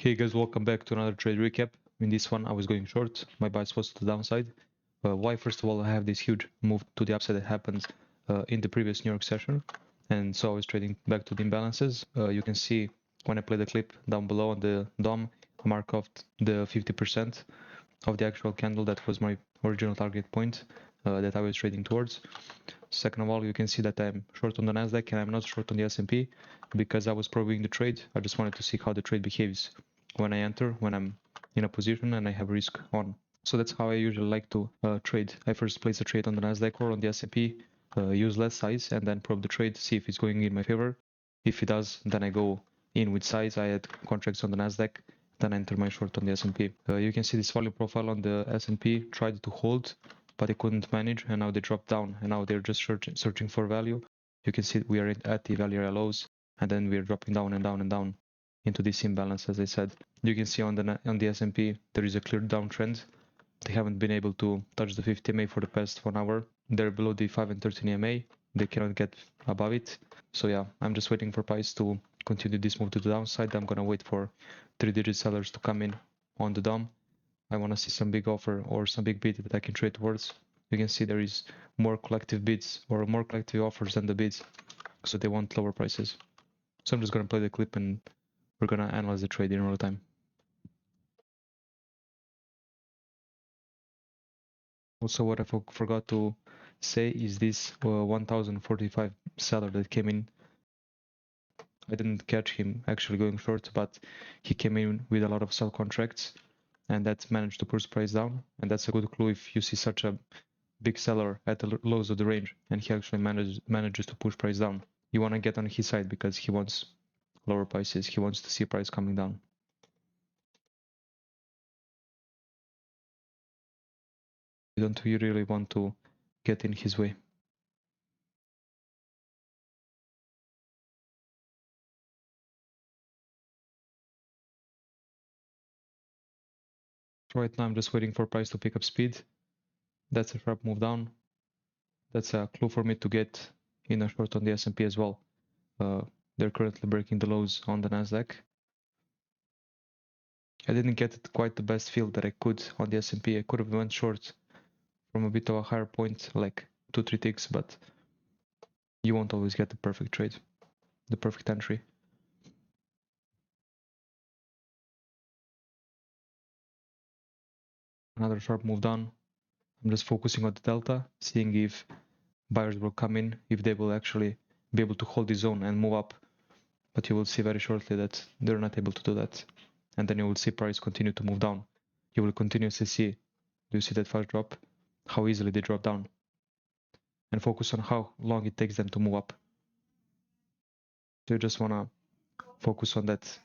Hey guys, welcome back to another trade recap. In this one I was going short, my bias was to the downside. Why? First of all, I have this huge move to the upside that happened in the previous New York session, and so I was trading back to the imbalances. You can see when I play the clip down below on the DOM, I mark off the 50% of the actual candle that was my original target point that I was trading towards. Second of all, you can see that I'm short on the Nasdaq and I'm not short on the S&P because I was probing the trade. I just wanted to see how the trade behaves when I enter, when I'm in a position and I have risk on. So that's how I usually like to trade. I first place a trade on the Nasdaq or on the S&P, use less size, and then probe the trade, see if it's going in my favor. If it does, then I go in with size. I add contracts on the Nasdaq, then I enter my short on the S&P. You can see this volume profile on the S&P tried to hold, but they couldn't manage, and now they dropped down, and now they're just searching for value. You can see we are at the value area lows, and then we're dropping down and down and down into this imbalance, as I said. You can see on the S&P there is a clear downtrend. They haven't been able to touch the 50 EMA for the past 1 hour. They're below the 5 and 13 EMA. They cannot get above it. So yeah, I'm just waiting for price to continue this move to the downside. I'm gonna wait for 3-digit sellers to come in on the DOM. I want to see some big offer or some big bid that I can trade towards. You can see there is more collective bids or more collective offers than the bids, so they want lower prices. So I'm just gonna play the clip and we're gonna analyze the trade in real time. Also, what I forgot to say is this 1045 seller that came in. I didn't catch him actually going short, but he came in with a lot of sell contracts, and that managed to push price down. And that's a good clue if you see such a big seller at the lows of the range and he actually manages to push price down. You want to get on his side because he wants lower prices. He wants to see price coming down. You don't really want to get in his way. Right now I'm just waiting for price to pick up speed. That's a sharp move down. That's a clue for me to get in a short on the S&P as well. They're currently breaking the lows on the Nasdaq. I didn't get quite the best feel that I could on the S&P. I could have went short from a bit of a higher point, like 2-3 ticks, but you won't always get the perfect trade, the perfect entry. Another sharp move down. I'm just focusing on the delta, seeing if buyers will come in, if they will actually be able to hold the zone and move up. But you will see very shortly that they're not able to do that. And then you will see price continue to move down. You will continuously see, do you see that fast drop? How easily they drop down. And focus on how long it takes them to move up. So you just want to focus on that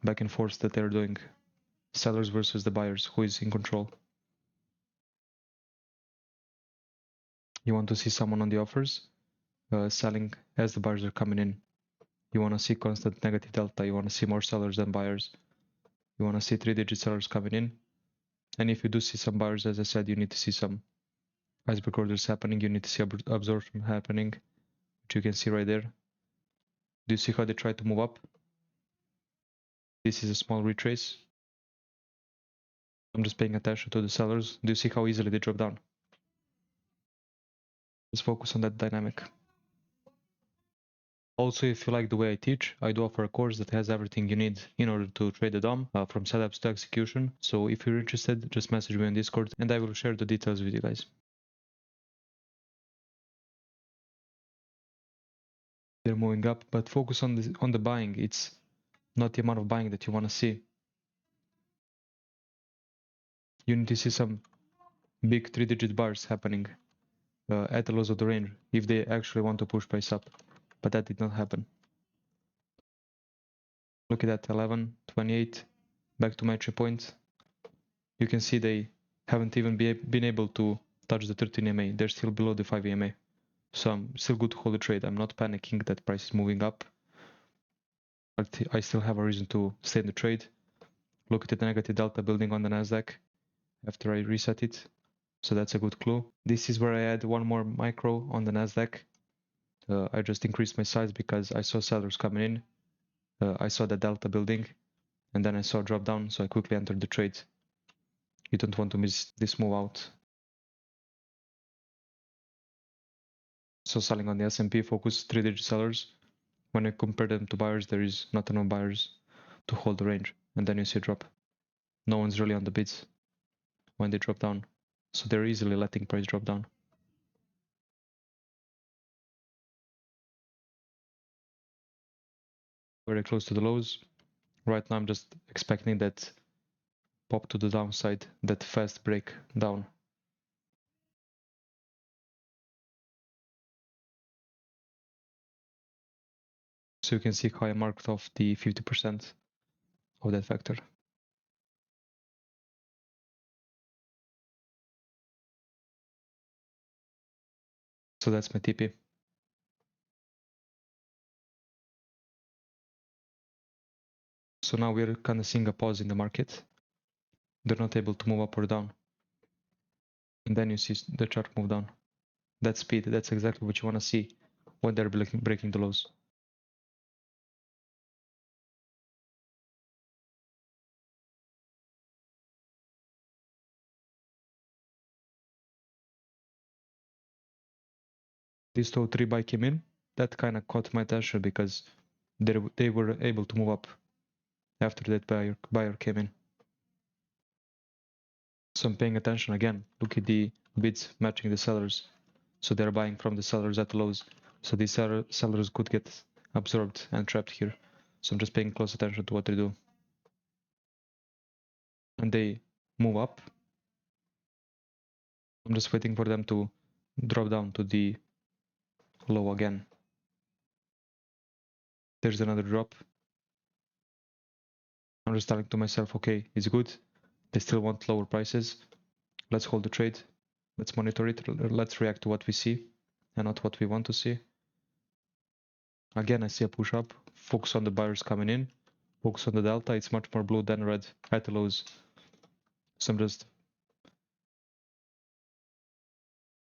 back and forth that they're doing. Sellers versus the buyers, who is in control. You want to see someone on the offers selling as the buyers are coming in. You want to see constant negative delta. You want to see more sellers than buyers. You want to see 3-digit sellers coming in. And if you do see some buyers, as I said, you need to see some iceberg orders happening. You need to see absorption happening, which you can see right there. Do you see how they try to move up? This is a small retrace. I'm just paying attention to the sellers. Do you see how easily they drop down? Just focus on that dynamic. Also, if you like the way I teach, I do offer a course that has everything you need in order to trade the DOM, from setups to execution. So if you're interested, just message me on Discord and I will share the details with you guys. They're moving up, but focus on the buying. It's not the amount of buying that you want to see. You need to see some big 3-digit bars happening at the lows of the range if they actually want to push price up, but that did not happen. Look at that, 11, 28, back to my entry point. You can see they haven't even been able to touch the 13 EMA. They're still below the 5 EMA. So I'm still good to hold the trade. I'm not panicking that price is moving up, but I still have a reason to stay in the trade. Look at the negative delta building on the Nasdaq after I reset it. So that's a good clue. This is where I add one more micro on the Nasdaq. I just increased my size because I saw sellers coming in. I saw the delta building and then I saw a drop down, so I quickly entered the trade. You don't want to miss this move out. So selling on the S&P, focus 3-digit sellers. When I compare them to buyers, there is not enough buyers to hold the range, and then you see a drop. No one's really on the bids when they drop down, so they're easily letting price drop down. Very close to the lows. Right now I'm just expecting that pop to the downside, that fast break down. So you can see how I marked off the 50% of that factor. So that's my TP. So now we're kind of seeing a pause in the market. They're not able to move up or down. And then you see the chart move down. That speed, that's exactly what you want to see when they're breaking the lows. This 203 buy came in. That kind of caught my attention because they were able to move up after that buyer came in. So I'm paying attention again. Look at the bids matching the sellers. So they're buying from the sellers at lows. So these sellers could get absorbed and trapped here. So I'm just paying close attention to what they do. And they move up. I'm just waiting for them to drop down to the low again. There's another drop. I'm just telling to myself, okay, it's good. They still want lower prices. Let's hold the trade. Let's monitor it. Let's react to what we see and not what we want to see. Again, I see a push up. Focus on the buyers coming in. Focus on the delta. It's much more blue than red at the lows. So I'm just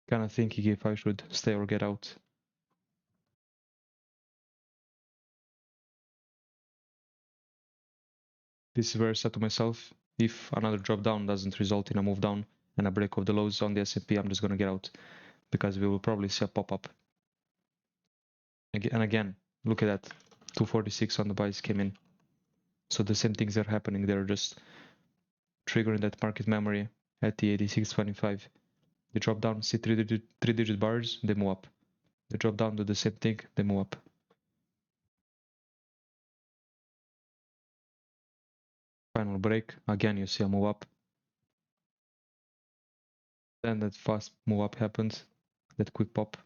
kind of thinking if I should stay or get out. This is where I said to myself, if another drop down doesn't result in a move down and a break of the lows on the S&P, I'm just going to get out because we will probably see a pop up. And again, look at that. 246 on the buys came in. So the same things are happening. They're just triggering that market memory at the 86.25. They drop down, see three-digit bars, they move up. They drop down, do the same thing, they move up. Final break, again you see a move up. Then that fast move up happens, that quick pop.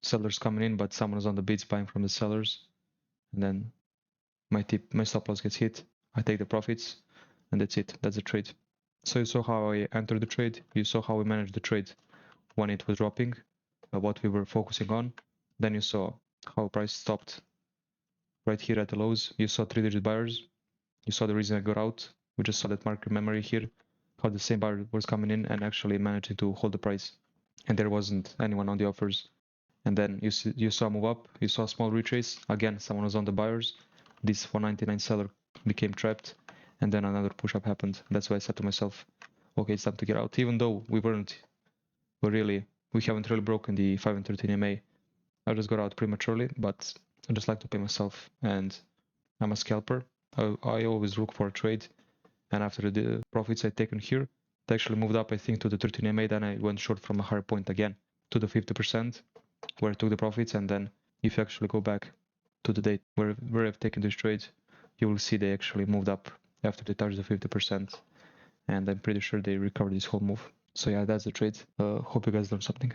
Sellers coming in, but someone's on the bids buying from the sellers. And then my stop loss gets hit. I take the profits, and that's it. That's the trade. So you saw how I entered the trade. You saw how we managed the trade when it was dropping, what we were focusing on. Then you saw how price stopped right here at the lows. You saw three-digit buyers. You saw the reason I got out. We just saw that market memory here, how the same buyer was coming in and actually managing to hold the price. And there wasn't anyone on the offers. And then you saw move up, you saw a small retrace. Again, someone was on the buyers. This 199 seller became trapped, and then another push up happened. That's why I said to myself, okay, it's time to get out. Even though we haven't really broken the 5 and 13 MA. I just got out prematurely, but I just like to pay myself, and I'm a scalper. I always look for a trade, and after the profits I taken here, it actually moved up, I think, to the 13 MA. Then I went short from a higher point again to the 50%, where I took the profits. And then if you actually go back to the date where I've taken this trade, you will see they actually moved up after they touched the 50%, and I'm pretty sure they recovered this whole move. So yeah, that's the trade. Hope you guys learned something.